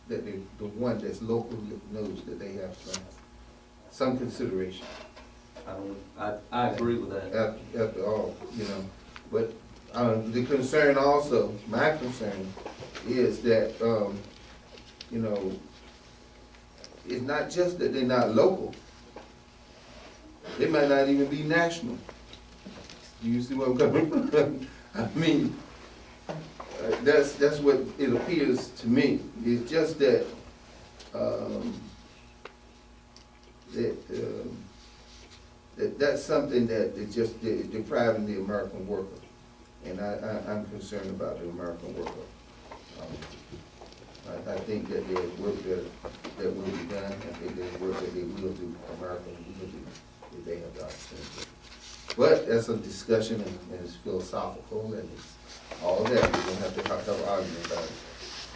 that the one that's local knows that they have some consideration. I agree with that. After all, but, the concern also, my concern is that, it's not just that they're not local. They might not even be national. You see what I'm coming from? I mean, that's what it appears to me. It's just that, that's something that is just depriving the American worker. And I'm concerned about the American worker. I think that there's work that will be done. I think there's work that they will do, Americans will do, if they have the opportunity. But that's a discussion, and it's philosophical, and it's all that. We don't have to have an argument about it.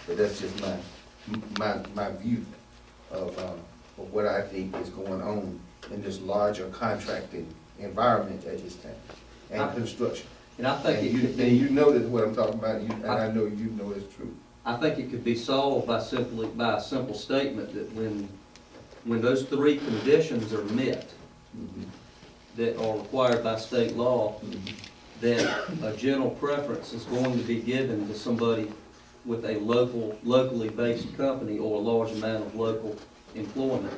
But that's just my view of what I think is going on in this larger contracting environment at this time, and construction. And I think you know that what I'm talking about, and I know you know it's true. I think it could be solved by a simple statement that when those three conditions are met that are required by state law, that a general preference is going to be given to somebody with a locally based company or a large amount of local employment,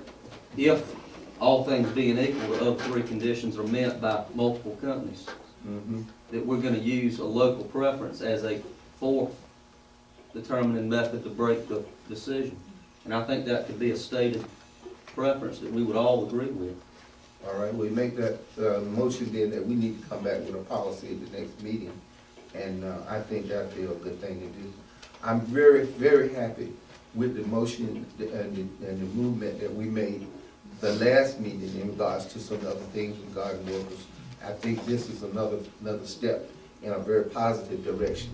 if all things being equal, the other three conditions are met by multiple companies. That we're gonna use a local preference as a fourth determining method to break the decision. And I think that could be a stated preference that we would all agree with. All right, we make that motion then that we need to come back with a policy at the next meeting. And I think that'd be a good thing to do. I'm very, very happy with the motion and the movement that we made the last meeting in regards to some other things regarding workers. I think this is another step in a very positive direction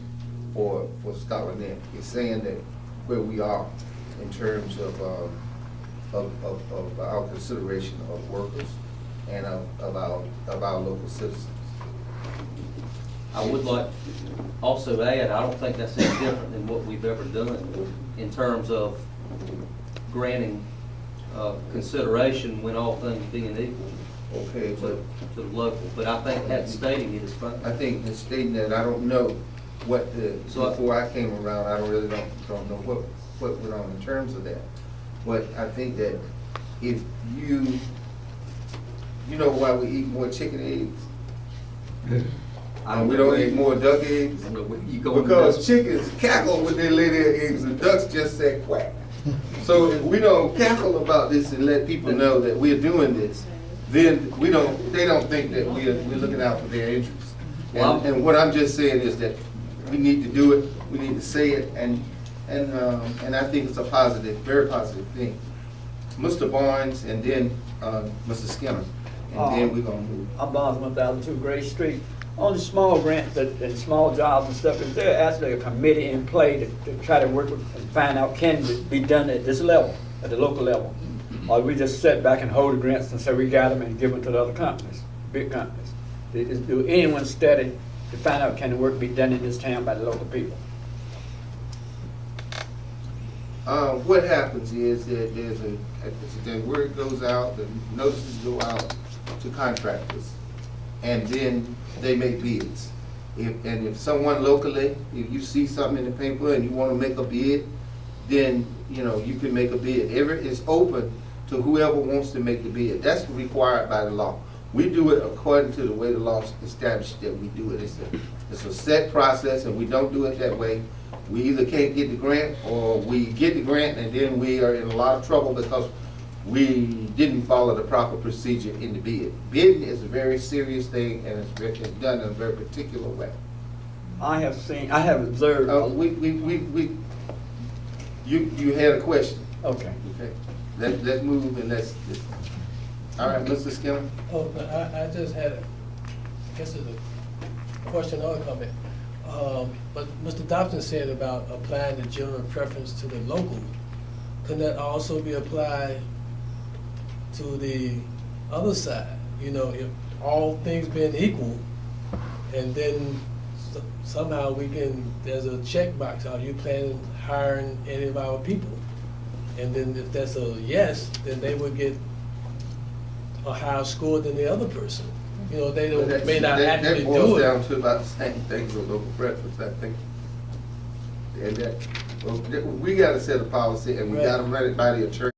for Scotland End. It's saying that where we are in terms of our consideration of workers and of our local citizens. I would like to also add, I don't think that's any different than what we've ever done in terms of granting consideration when all things being equal. Okay, but to the local, but I think that stating it is fine. I think in stating that, I don't know what before I came around, I don't know what went on in terms of that. But I think that if you know why we eat more chicken eggs? And we don't eat more duck eggs? Because chickens cackle when they lay their eggs and ducks just say quack. So if we don't cackle about this and let people know that we're doing this, then they don't think that we're looking out for their interests. And what I'm just saying is that we need to do it, we need to say it, and I think it's a positive, very positive thing. Mr. Barnes and then Mr. Skinner, and then we're gonna move. I'm Barnes, 1002 Gray Street. On the small grants and small jobs and stuff, is there actually a committee in play to try to work with and find out can it be done at this level, at the local level? Or we just sit back and hold the grants and say we got them and give them to the other companies, big companies? Do anyone study to find out can the work be done in this town by the local people? What happens is that the word goes out, the notices go out to contractors, and then they make bids. If someone locally, if you see something in the paper and you want to make a bid, then you can make a bid. It's open to whoever wants to make the bid. That's required by the law. We do it according to the way the law established that we do it. It's a set process, and we don't do it that way. We either can't get the grant, or we get the grant and then we are in a lot of trouble because we didn't follow the proper procedure in the bid. Bidding is a very serious thing, and it's done in a very particular way. I have observed. You had a question. Okay. Let's move and let's. All right, Mr. Skinner. Oh, but I just had I guess it's a question or a comment. But Mr. Dobson said about applying the general preference to the local. Can that also be applied to the other side? If all things being equal, and then somehow there's a checkbox. Are you planning on hiring any of our people? And then if that's a yes, then they would get a higher score than the other person. You know, they But don't, may not that actually boils do it. down to about the same thing with local preference, I think. And that, well, we gotta set a policy and we Right. gotta run it by the attorney.